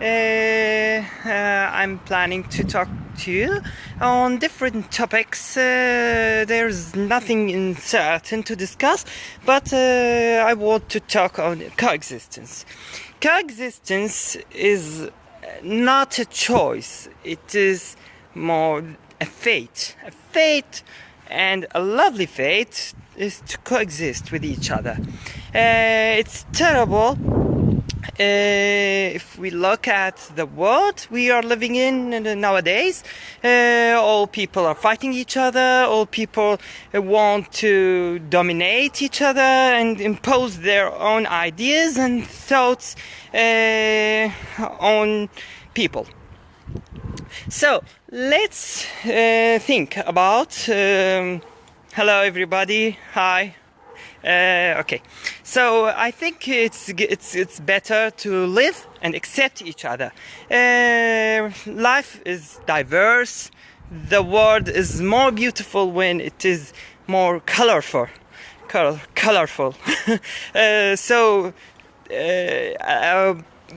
I'm planning to talk to you on different topics. There's nothing in certain to discuss, but I want to talk on coexistence. Coexistence is not a choice, it is more a fate. A fate, and a lovely fate, is to coexist with each other. It's terrible if we look at the world we are living in nowadays. All people are fighting each other, all people want to dominate each other and impose their own ideas and thoughts on people. So let's think about hello everybody, hi. Okay, so I think it's better to live and accept each other. Life is diverse. The world is more beautiful when it is more colorful. So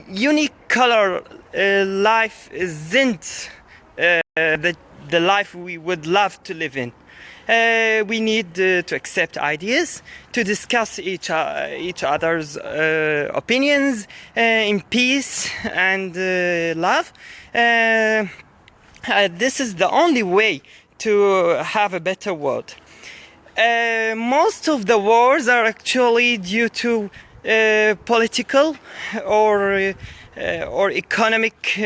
unique color life isn't the life we would love to live in. We need to accept ideas, to discuss each other's opinions in peace and love. This is the only way to have a better world. Most of the wars are actually due to political or economic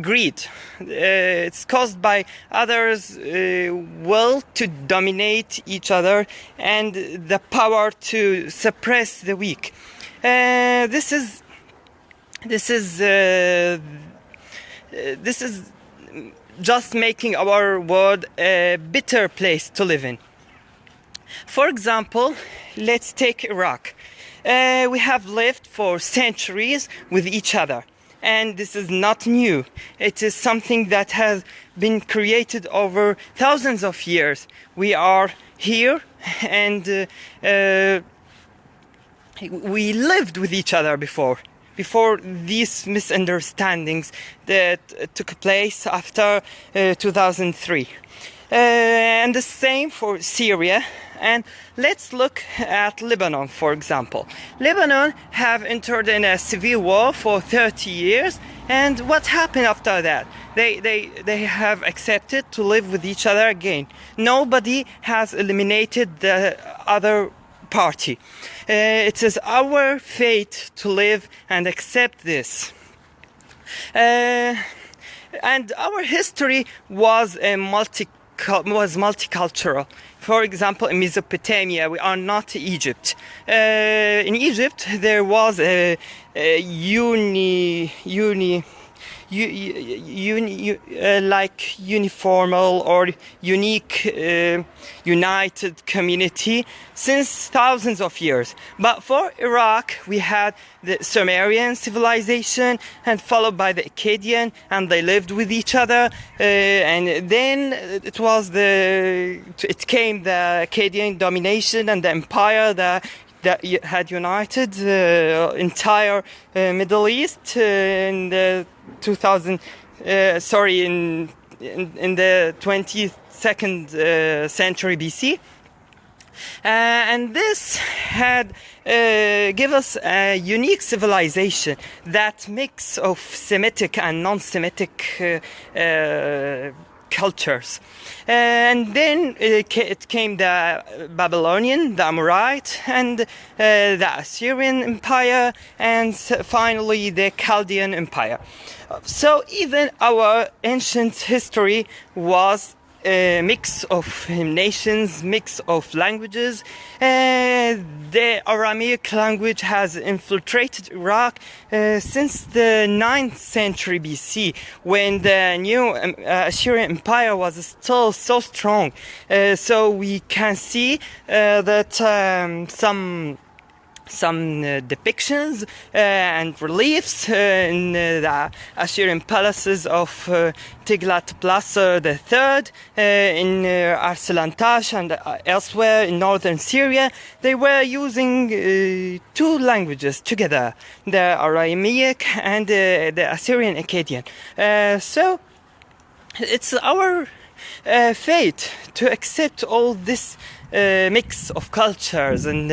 greed. It's caused by others' will to dominate each other and the power to suppress the weak. This is just making our world a bitter place to live in. For example, let's take Iraq. We have lived for centuries with each other. And this is not new. It is something that has been created over thousands of years. We are here and we lived with each other before these misunderstandings that took place after 2003. And the same for Syria. And let's look at Lebanon, for example. Lebanon have entered in a civil war for 30 years, and what happened after that? They have accepted to live with each other again. Nobody has eliminated the other party. It is our fate to live and accept this. And our history was multicultural. For example, in Mesopotamia, we are not Egypt. In Egypt, there was a uniformal or unique united community since thousands of years. But for Iraq, we had the Sumerian civilization and followed by the Akkadian, and they lived with each other. And then it came the Akkadian domination and the empire that had united the entire Middle East in the in the 22nd century BC. And this had give us a unique civilization, that mix of Semitic and non-Semitic cultures. And then it came the Babylonian, the Amorite, and the Assyrian Empire, and finally the Chaldean Empire. So even our ancient history was a mix of nations, mix of languages. The Aramaic language has infiltrated Iraq since the 9th century BC, when the new Assyrian Empire was still so strong. So we can see that some some depictions and reliefs in the Assyrian palaces of Tiglat-Pileser III in Arslan-Tash and elsewhere in northern Syria. They were using two languages together, the Aramaic and the Assyrian Akkadian. So it's our fate to accept all this mix of cultures and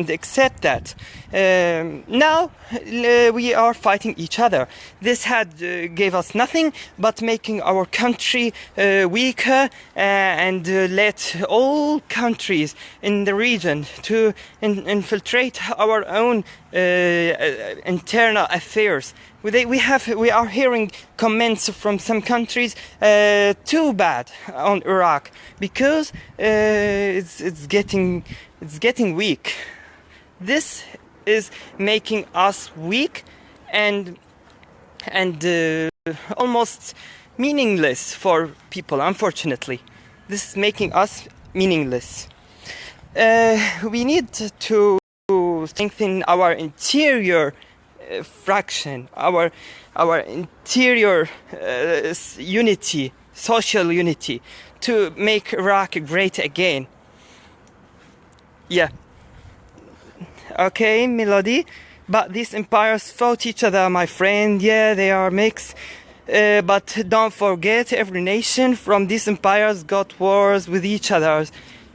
accept that. Now we are fighting each other. This had gave us nothing but making our country weaker and let all countries in the region to infiltrate our own internal affairs. We are hearing comments from some countries too bad on Iraq because it's getting weak. This is making us weak and almost meaningless for people. Unfortunately, this is making us meaningless. We need to strengthen our interior fraction, our interior unity, social unity, to make Iraq great again. Yeah. Okay, Melody. But these empires fought each other, my friend. Yeah, they are mixed. But don't forget, every nation from these empires got wars with each other.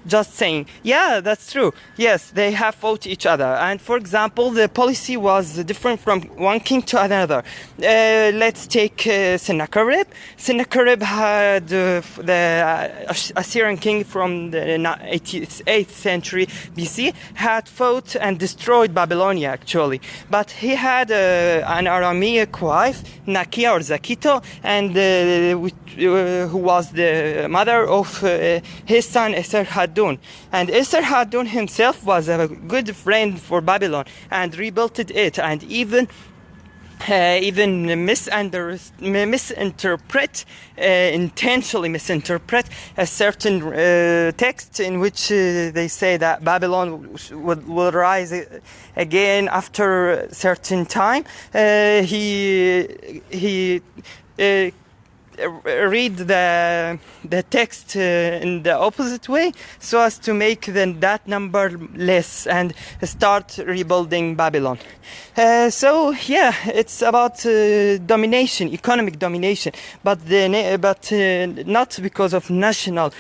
Just saying. Yeah, that's true. Yes, they have fought each other. And for example, the policy was different from one king to another. Let's take Sennacherib. Sennacherib had the Assyrian king from the 8th century BC had fought and destroyed Babylonia, actually. But he had an Aramaic wife, Nakia or Zakito, and who was the mother of his son Esarhaddon. And Esarhaddon himself was a good friend for Babylon and rebuilt it, and even intentionally misinterpret a certain text in which they say that Babylon will rise again after a certain time. He read the text in the opposite way so as to make that number less and start rebuilding Babylon. So yeah, it's about domination, economic domination, but not because of national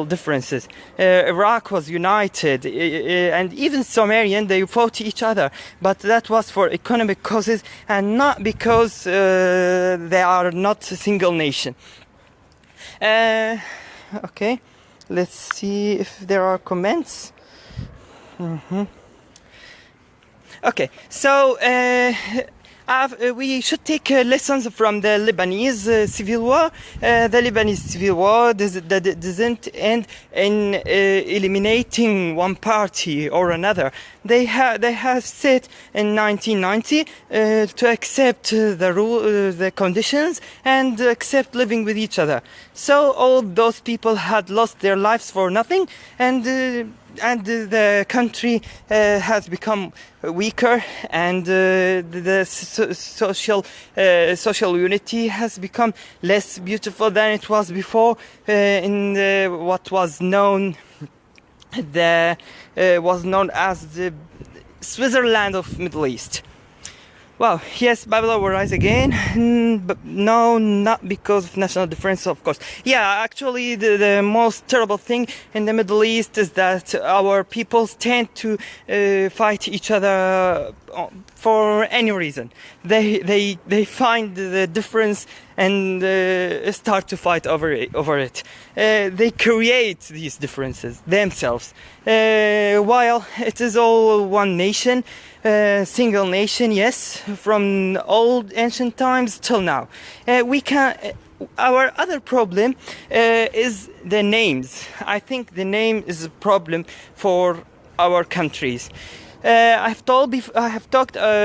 differences. Iraq was united, and even Sumerian, they fought each other, but that was for economic causes and not because they are not a single nation. Okay, let's see if there are comments. Okay, so we should take lessons from the Lebanese civil war. The Lebanese civil war doesn't end in eliminating one party or another. They have said in 1990 to accept the conditions and accept living with each other. So all those people had lost their lives for nothing, and the country has become weaker, and the social unity has become less beautiful than it was before in what was known as the Switzerland of Middle East. Wow, yes, Babylon will rise again, but no, not because of national difference, of course. Yeah, actually, the most terrible thing in the Middle East is that our peoples tend to fight each other for any reason. They find the difference and start to fight over it. They create these differences themselves, while it is all one nation. Single nation, yes, from old ancient times till now. Our other problem is the names. I think the name is a problem for our countries. I have talked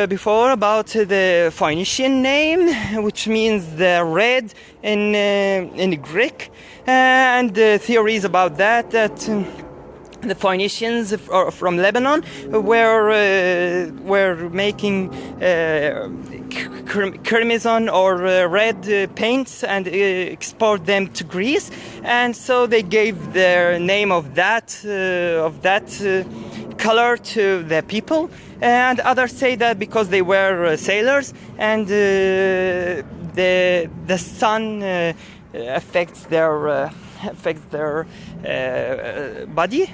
before about the Phoenician name, which means the red in Greek, and the theories about that the Phoenicians from Lebanon were making crimson or red paints and export them to Greece, and so they gave their name of that color to the people. And others say that because they were sailors, and the sun affects their body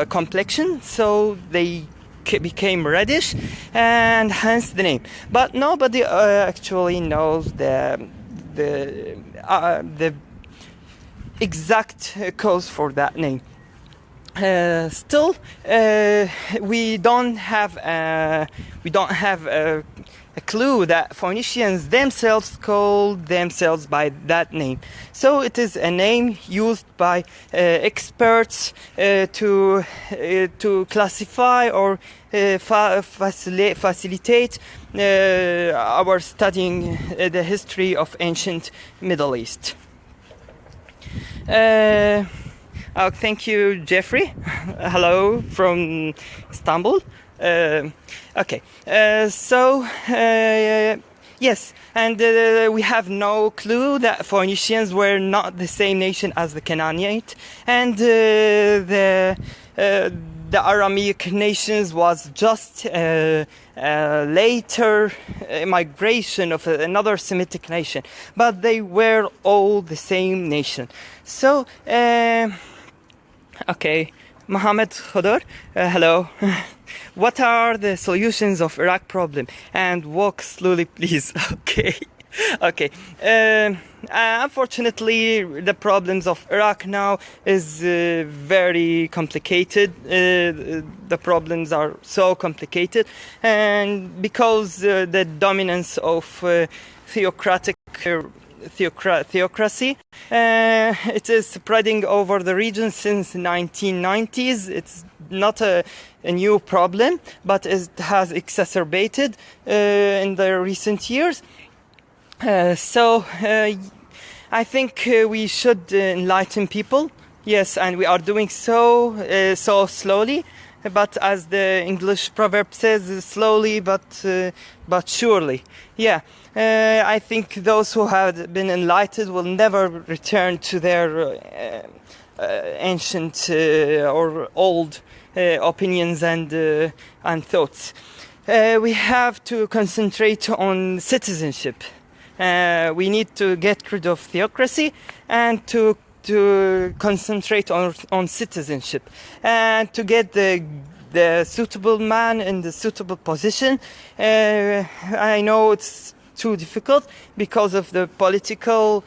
complexion, so they became reddish, and hence the name. But nobody actually knows the exact cause for that name. Still, we don't have a clue that Phoenicians themselves called themselves by that name. So it is a name used by experts to classify or facilitate our studying the history of ancient Middle East. Thank you, Jeffrey. Hello from Istanbul. Okay, yes, and we have no clue that Phoenicians were not the same nation as the Canaanite, and the Aramaic nations was just a later migration of another Semitic nation, but they were all the same nation. So, okay, Mohammed Khodor, hello. What are the solutions of Iraq problem? And walk slowly, please. Okay. Okay. Unfortunately, the problems of Iraq now is very complicated. The problems are so complicated, and because the dominance of theocracy, it is spreading over the region since 1990s. It's not a new problem, but it has exacerbated in the recent years. So I think we should enlighten people. Yes, and we are doing so slowly. But as the English proverb says, slowly but surely. Yeah, I think those who have been enlightened will never return to their ancient or old opinions and thoughts. We have to concentrate on citizenship. We need to get rid of theocracy and to concentrate on citizenship, and to get the suitable man in the suitable position. I know it's too difficult because of the political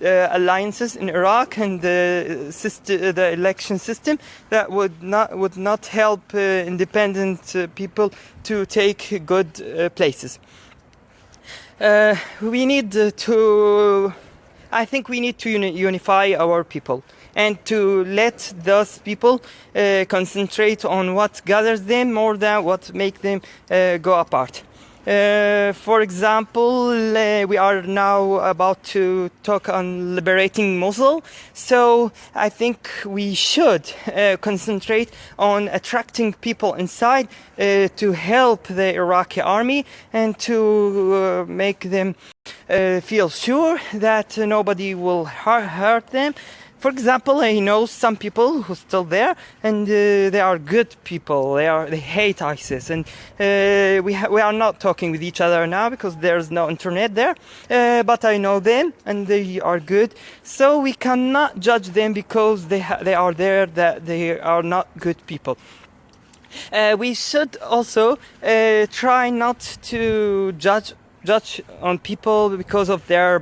alliances in Iraq and the election system that would not help independent people to take good places. I think we need to unify our people and to let those people concentrate on what gathers them more than what makes them go apart. For example, we are now about to talk on liberating Mosul, so I think we should concentrate on attracting people inside to help the Iraqi army and to make them feel sure that nobody will hurt them. For example, I know some people who are still there, and they are good people. They hate ISIS, and we are not talking with each other now because there's no internet there. But I know them, and they are good. So we cannot judge them because they are there. That they are not good people. We should also try not to judge on people because of their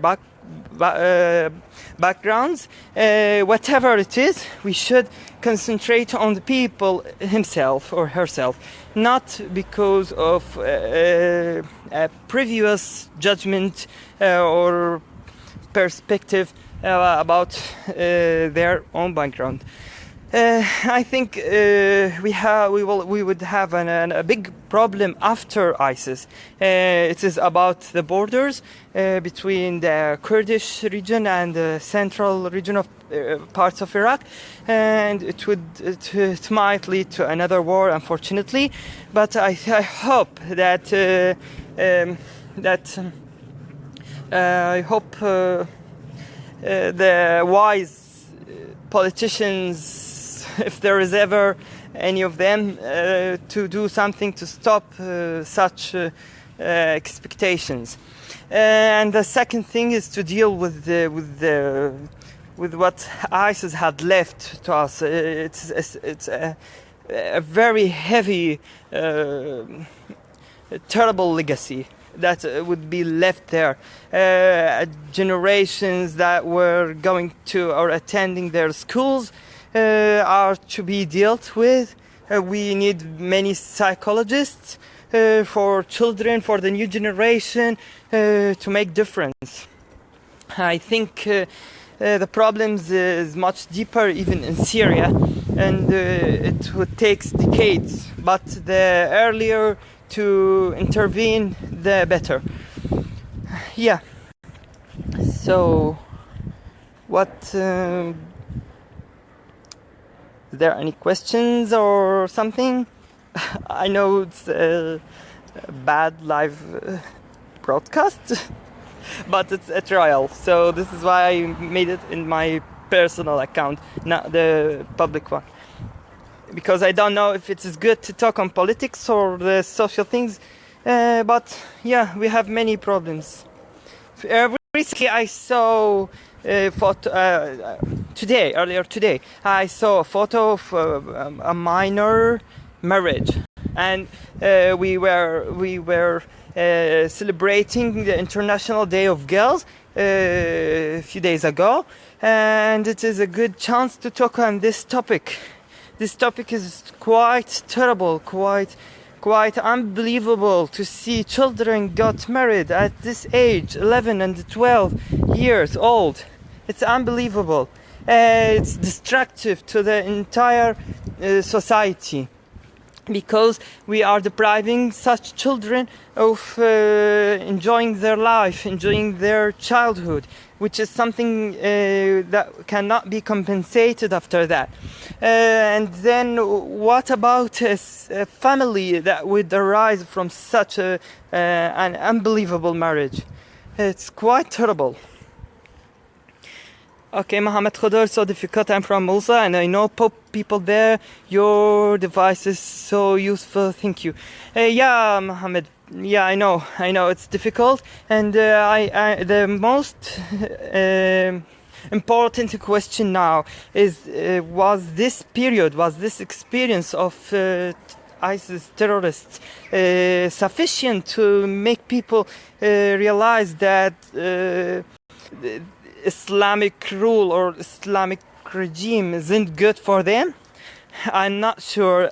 backgrounds. Whatever it is, we should concentrate on the people himself or herself, not because of a previous judgment or perspective about their own background. I think we would have a big problem after ISIS. It is about the borders between the Kurdish region and the central region of parts of Iraq, and it might lead to another war, unfortunately. But I hope that the wise politicians, if there is ever any of them, to do something to stop such expectations. And the second thing is to deal with what ISIS had left to us. It's a very heavy, terrible legacy that would be left there. Generations that were going to or attending their schools are to be dealt with. We need many psychologists for children, for the new generation, to make difference. I think the problems is much deeper even in Syria, and it would take decades, but the earlier to intervene, the better. Yeah. So, what? Is there any questions or something? I know it's a bad live broadcast, but it's a trial. So this is why I made it in my personal account, not the public one. Because I don't know if it is good to talk on politics or the social things, but yeah, we have many problems. Recently I saw a photo, earlier today, I saw a photo of a minor marriage, and we were celebrating the International Day of Girls a few days ago, and it is a good chance to talk on this topic. This topic is quite terrible, quite unbelievable to see children got married at this age, 11 and 12 years old. It's unbelievable. It's destructive to the entire society, because we are depriving such children of enjoying their life, enjoying their childhood, which is something that cannot be compensated after that. And then what about a family that would arise from such an unbelievable marriage? It's quite terrible. Okay, Mohammed Khodor, so difficult. I'm from Musa, and I know people there. Your device is so useful. Thank you. Yeah, Mohammed. Yeah, I know. It's difficult, and the most important question now is: was this experience of ISIS terrorists sufficient to make people realize that Islamic rule or Islamic regime isn't good for them? I'm not sure.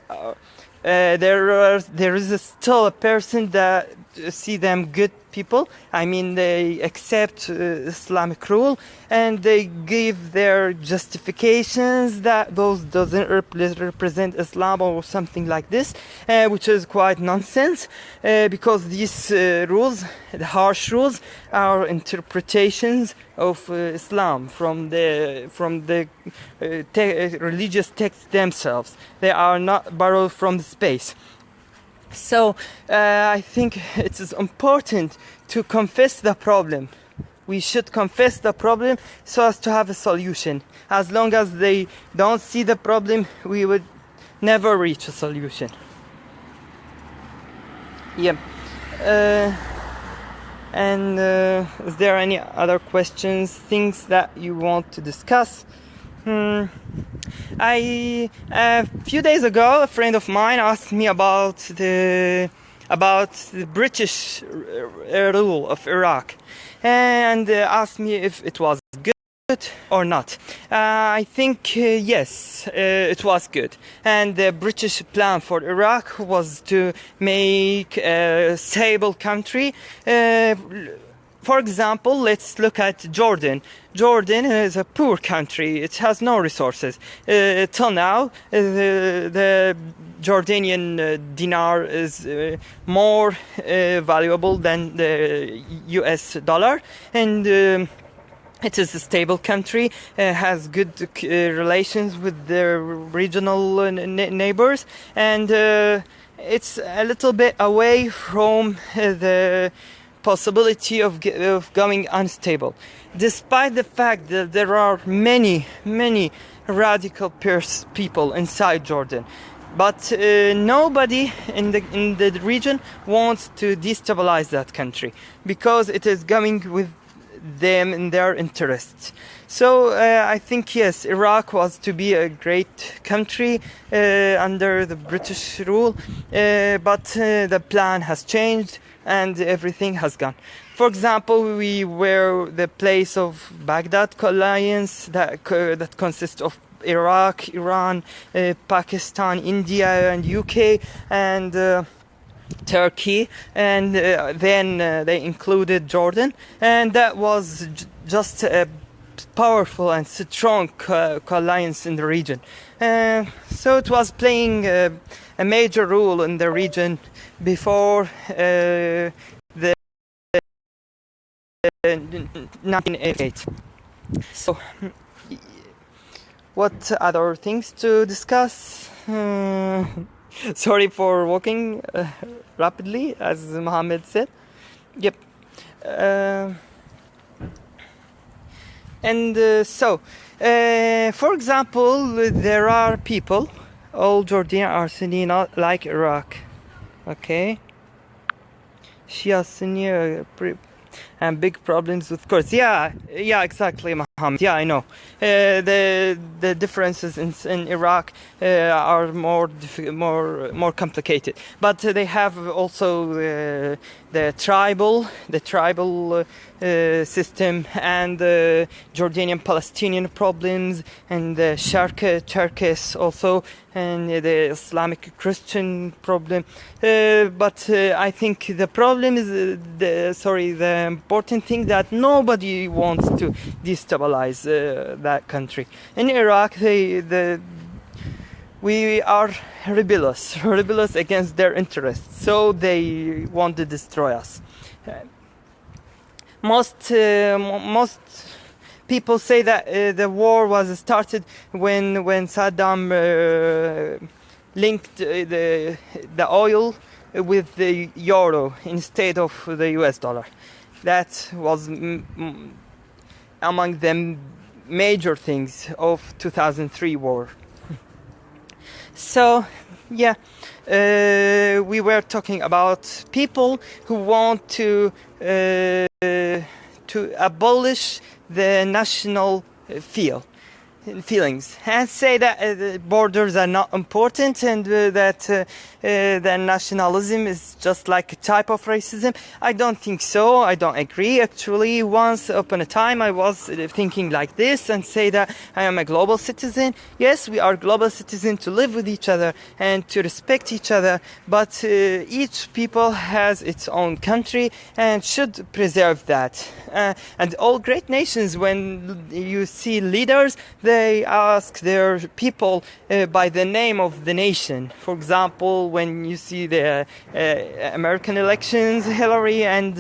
There is still a person that see them good people. I mean, they accept Islamic rule, and they give their justifications that those doesn't represent Islam or something like this, which is quite nonsense, because these rules, the harsh rules, are interpretations of Islam from the religious texts themselves. They are not borrowed from the space. So I think it is important to confess the problem. We should confess the problem so as to have a solution. As long as they don't see the problem, we would never reach a solution. Yeah. And is there any other questions, things that you want to discuss? A few days ago, a friend of mine asked me about the British rule of Iraq, and asked me if it was good or not. I think yes, it was good. And the British plan for Iraq was to make a stable country For example, let's look at Jordan. Jordan is a poor country. It has no resources. Till now, the Jordanian dinar is more valuable than the US dollar, and it is a stable country, has good relations with their regional neighbors, and it's a little bit away from the possibility of going unstable, despite the fact that there are many radical people inside Jordan. But nobody in the region wants to destabilize that country, because it is going with them in their interests. So I think, yes, Iraq was to be a great country under the British rule, but the plan has changed and everything has gone. For example, we were the place of Baghdad alliance that consists of Iraq, Iran, Pakistan, India and UK and Turkey, and then they included Jordan, and that was just a powerful and strong alliance in the region. So it was playing a major role in the region before the 1988. So what other things to discuss? Sorry for walking rapidly, as Mohammed said. Yep. For example, there are people, all Jordanians are Sunni, not like Iraq. Okay? Shia Sunni and big problems with course. Yeah, exactly, Mohammed. Yeah, I know. The differences in Iraq are more complicated, but they have also the tribal system and the Jordanian-Palestinian problems and the Turkish also, and the Islamic Christian problem. But I think the problem is the important thing that nobody wants to destabilize that country. In Iraq, we are rebellious against their interests, so they want to destroy us. Most people say that the war was started when Saddam linked the oil with the euro instead of the US dollar. That was among the major things of 2003 war. So, yeah, we were talking about people who want to abolish the national feelings and say that borders are not important and that the nationalism is just like a type of racism. I don't think so. I don't agree. Actually, once upon a time I was thinking like this and say that I am a global citizen. Yes, we are global citizens to live with each other and to respect each other, but each people has its own country and should preserve that. And all great nations, when you see leaders, they ask their people by the name of the nation. For example, when you see the American elections, Hillary and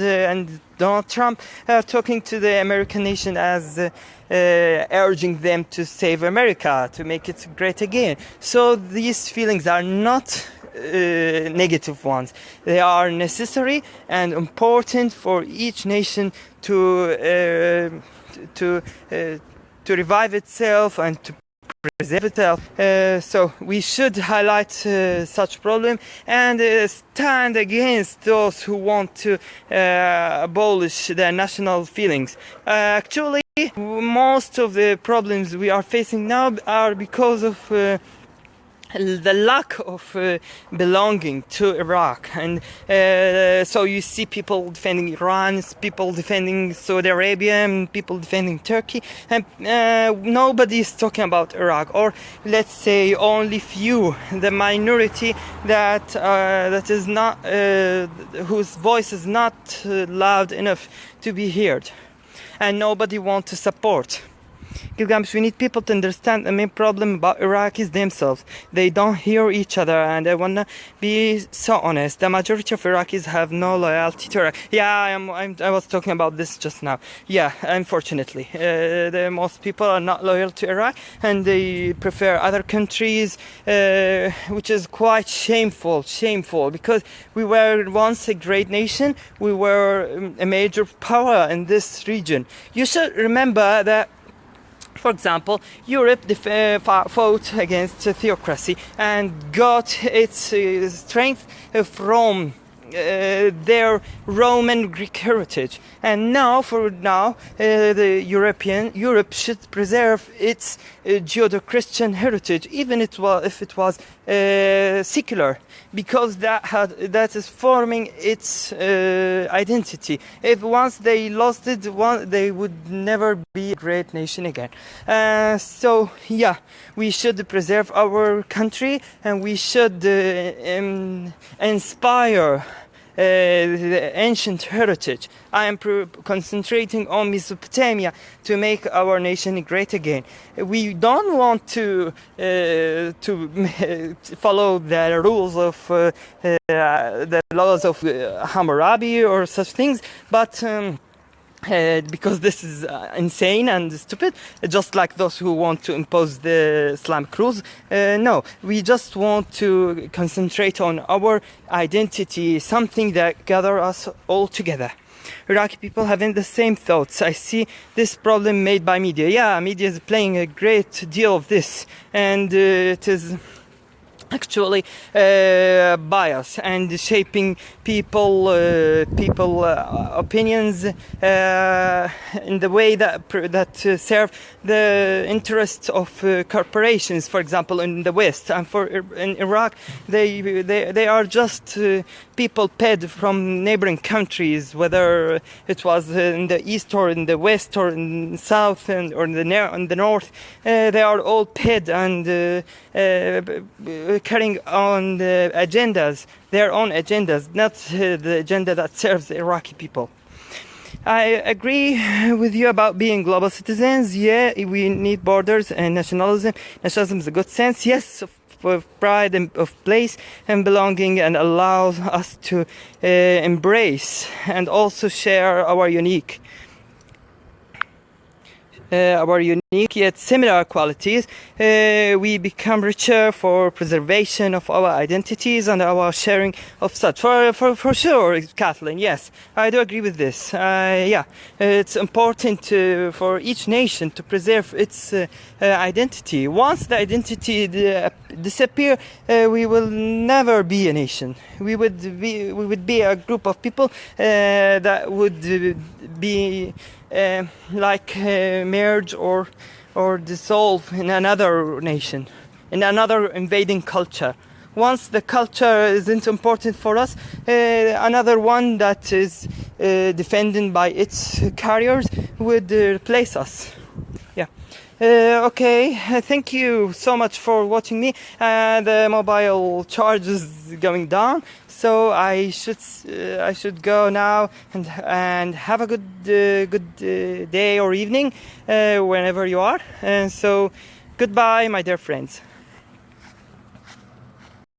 Donald Trump are talking to the American nation as urging them to save America, to make it great again. So these feelings are not negative ones. They are necessary and important for each nation to revive itself and to preserve itself. So we should highlight such problem and stand against those who want to abolish their national feelings. Actually, most of the problems we are facing now are because of the lack of belonging to Iraq, and so you see people defending Iran, people defending Saudi Arabia, and people defending Turkey, and nobody is talking about Iraq, or let's say only few, the minority that is not whose voice is not loud enough to be heard, and nobody wants to support. Gilgamesh, we need people to understand the main problem about Iraqis themselves. They don't hear each other, and I wanna be so honest. The majority of Iraqis have no loyalty to Iraq. Yeah, I was talking about this just now. Yeah, unfortunately, the most people are not loyal to Iraq, and they prefer other countries, which is quite shameful. Shameful, because we were once a great nation. We were a major power in this region. You should remember that. For example, Europe fought against theocracy and got its strength from their Roman Greek heritage, and now the Europe should preserve its Judeo-Christian heritage, even if it was secular, because that is forming its identity. If once they lost it, they would never be a great nation again. So yeah, we should preserve our country, and we should inspire the ancient heritage. I am concentrating on Mesopotamia to make our nation great again. We don't want to follow the rules of the laws of Hammurabi or such things, but because this is insane and stupid, just like those who want to impose the Islamic rules. No, we just want to concentrate on our identity, something that gathers us all together. Iraqi people having the same thoughts. I see this problem made by media. Yeah, media is playing a great deal of this, and it is actually bias and shaping people opinions in the way that serve the interests of corporations, for example, in the West. And in Iraq, they are just people paid from neighboring countries, whether it was in the east or in the west or in the south or in the north. They are all paid and carrying on the agendas, their own agendas, not the agenda that serves the Iraqi people. I agree with you about being global citizens. Yeah, we need borders and nationalism. Nationalism is a good sense, yes, of pride and of place and belonging, and allows us to embrace and also share our unique yet similar qualities. We become richer for preservation of our identities and our sharing of such. For sure, Kathleen, yes, I do agree with this. Yeah, it's important for each nation to preserve its identity. Once the identity disappear, we will never be a nation. We would be a group of people that would be merge or dissolve in another nation, in another invading culture. Once the culture isn't important for us, another one that is defended by its carriers would replace us. Yeah. Okay, thank you so much for watching me. The mobile charge is going down, so I should go now and have a good day or evening whenever you are. And so goodbye, my dear friends.